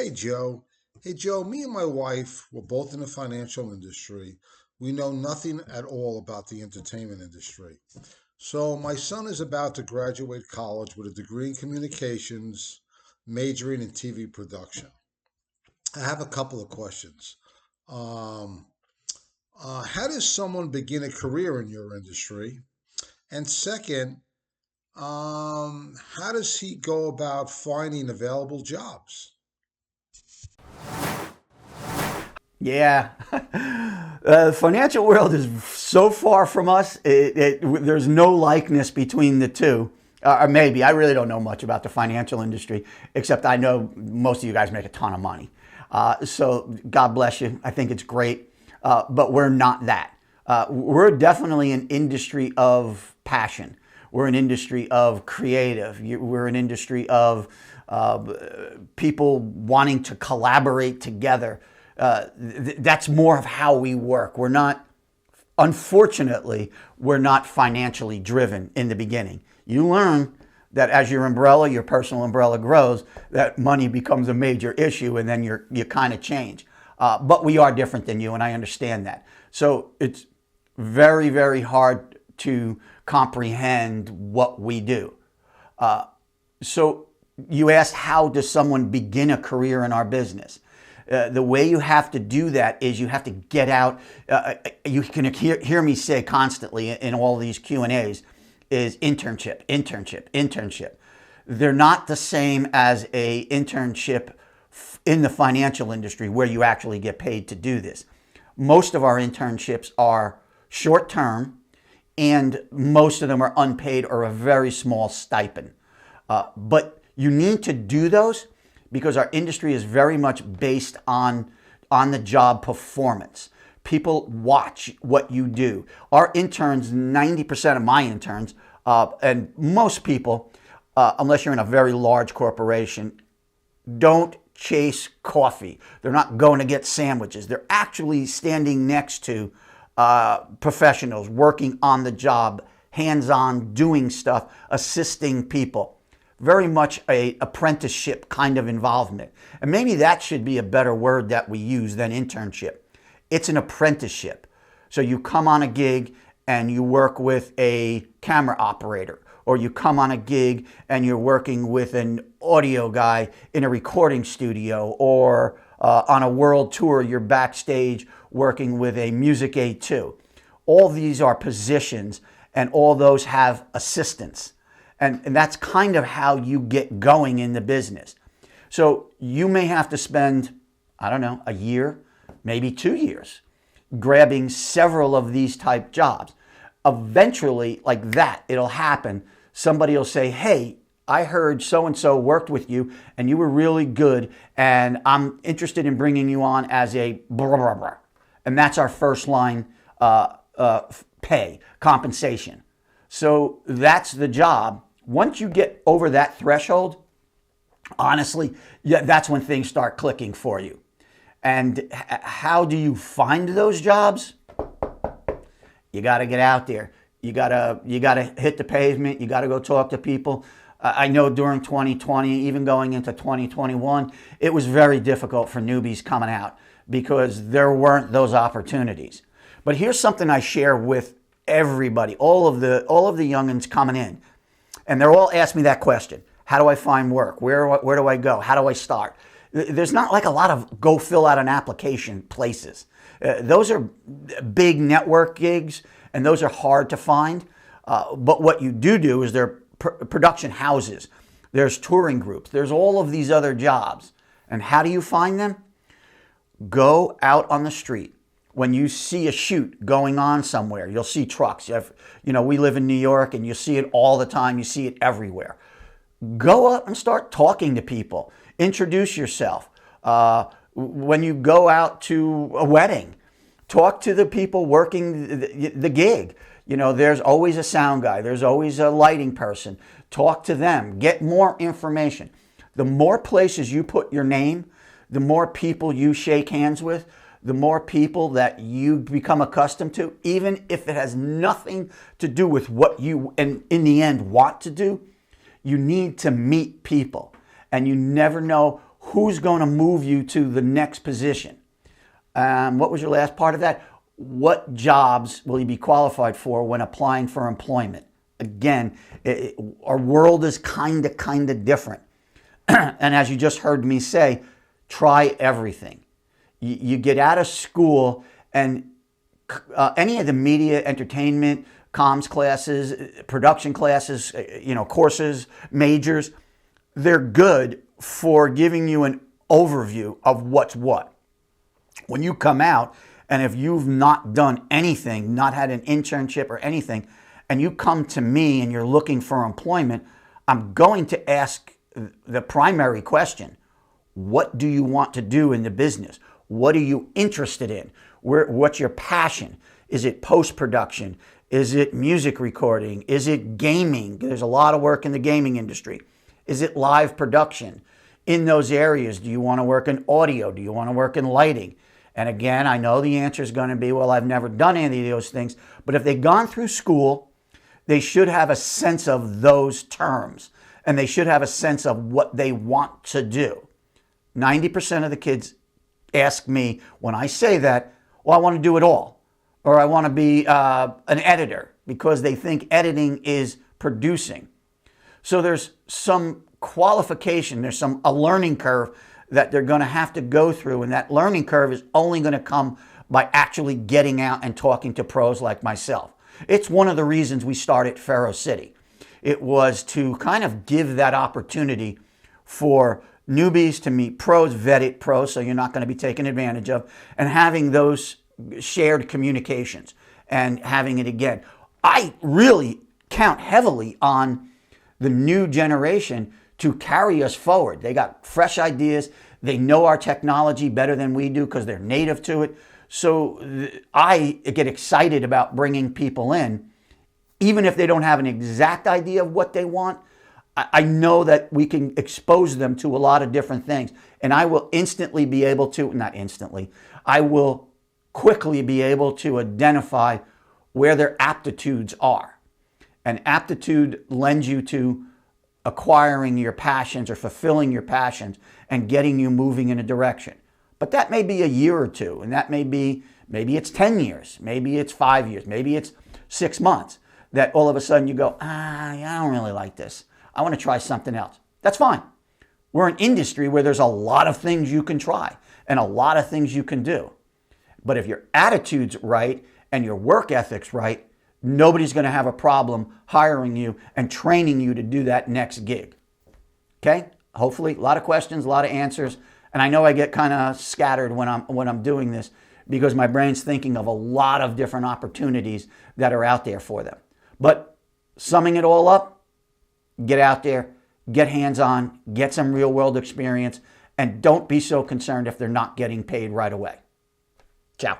Hey, Joe. Hey, Joe, me and my wife were both in the financial industry. We know nothing at all about the entertainment industry. So, my son is about to graduate college with a degree in communications, majoring in TV production. I have a couple of questions. Um, how does someone begin a career in your industry? And second, how does he go about finding available jobs? Yeah. The financial world is so far from us. There's no likeness between the two. Or maybe. I really don't know much about the financial industry, except I know most of you guys make a ton of money. So God bless you. I think it's great. But we're not that. We're definitely an industry of passion. We're an industry of creative. We're an industry of people wanting to collaborate together. That's more of how we work. We're not, unfortunately, we're not financially driven in the beginning. You learn that as your umbrella, your personal umbrella grows, that money becomes a major issue, and then you kind of change. But we are different than you, and I understand that. So it's very, very hard to comprehend what we do. So you asked, how does someone begin a career in our business? The way you have to do that is you have to get out. You can hear me say constantly in all these Q&As is internship, internship, internship. They're not the same as a internship in the financial industry where you actually get paid to do this. Most of our internships are short term, and most of them are unpaid or a very small stipend. But you need to do those because our industry is very much based on the job performance. People watch what you do. Our interns, 90% of my interns, and most people, unless you're in a very large corporation, don't chase coffee. They're not going to get sandwiches. They're actually standing next to professionals, working on the job, hands-on, doing stuff, assisting people. Very much a apprenticeship kind of involvement. And maybe that should be a better word that we use than internship. It's an apprenticeship. So you come on a gig and you work with a camera operator, or you come on a gig and you're working with an audio guy in a recording studio, or on a world tour, you're backstage working with a Music A2. All these are positions, and all those have assistants. And that's kind of how you get going in the business. So you may have to spend, I don't know, a year, maybe 2 years, grabbing several of these type jobs. Eventually, like that, it'll happen. Somebody will say, hey, I heard so-and-so worked with you and you were really good, and I'm interested in bringing you on as a blah, blah, blah. And that's our first line pay, compensation. So that's the job. Once you get over that threshold, honestly, yeah, that's when things start clicking for you. And how do you find those jobs? You got to get out there. You got to hit the pavement. You got to go talk to people. I know during 2020, even going into 2021, it was very difficult for newbies coming out because there weren't those opportunities. But here's something I share with everybody, all of the youngins coming in. And they're all asking me that question. How do I find work? Where do I go? How do I start? There's not like a lot of go fill out an application places. Those are big network gigs, and those are hard to find. But what you do is there are production houses. There's touring groups. There's all of these other jobs. And how do you find them? Go out on the street. When you see a shoot going on somewhere, you'll see trucks. We live in New York, and you see it all the time. You see it everywhere. Go up and start talking to people. Introduce yourself. When you go out to a wedding, talk to the people working the gig. There's always a sound guy. There's always a lighting person. Talk to them. Get more information. The more places you put your name, the more people you shake hands with, the more people that you become accustomed to, even if it has nothing to do with what you, in the end, want to do. You need to meet people, and you never know who's going to move you to the next position. What was your last part of that? What jobs will you be qualified for when applying for employment? Again, our world is kind of different. And as you just heard me say, try everything. You get out of school, and any of the media, entertainment, comms classes, production classes, courses, majors, they're good for giving you an overview of what's what. When you come out, and if you've not done anything, not had an internship or anything, and you come to me and you're looking for employment, I'm going to ask the primary question: what do you want to do in the business? What are you interested in? What's your passion? Is it post-production? Is it music recording? Is it gaming? There's a lot of work in the gaming industry. Is it live production? In those areas, do you want to work in audio? Do you want to work in lighting? And again, I know the answer is going to be, well, I've never done any of those things. But if they've gone through school, they should have a sense of those terms. And they should have a sense of what they want to do. 90% of the kids ask me when I say that, well, I want to do it all. Or I want to be an editor, because they think editing is producing. So there's some qualification, there's a learning curve that they're going to have to go through. And that learning curve is only going to come by actually getting out and talking to pros like myself. It's one of the reasons we started Ferro City. It was to kind of give that opportunity for newbies to meet pros, vetted pros, so you're not going to be taken advantage of, and having those shared communications and having it again. I really count heavily on the new generation to carry us forward. They got fresh ideas. They know our technology better than we do because they're native to it. So I get excited about bringing people in, even if they don't have an exact idea of what they want. I know that we can expose them to a lot of different things, and I will instantly be able to, not instantly, I will quickly be able to identify where their aptitudes are. And aptitude lends you to acquiring your passions or fulfilling your passions and getting you moving in a direction. But that may be a year or two, and that maybe it's 10 years, maybe it's 5 years, maybe it's 6 months, that all of a sudden you go, I don't really like this. I want to try something else. That's fine. We're an industry where there's a lot of things you can try and a lot of things you can do. But if your attitude's right and your work ethic's right, nobody's going to have a problem hiring you and training you to do that next gig. Okay? Hopefully, a lot of questions, a lot of answers. And I know I get kind of scattered when I'm doing this because my brain's thinking of a lot of different opportunities that are out there for them. But summing it all up, get out there, get hands-on, get some real-world experience, and don't be so concerned if they're not getting paid right away. Ciao.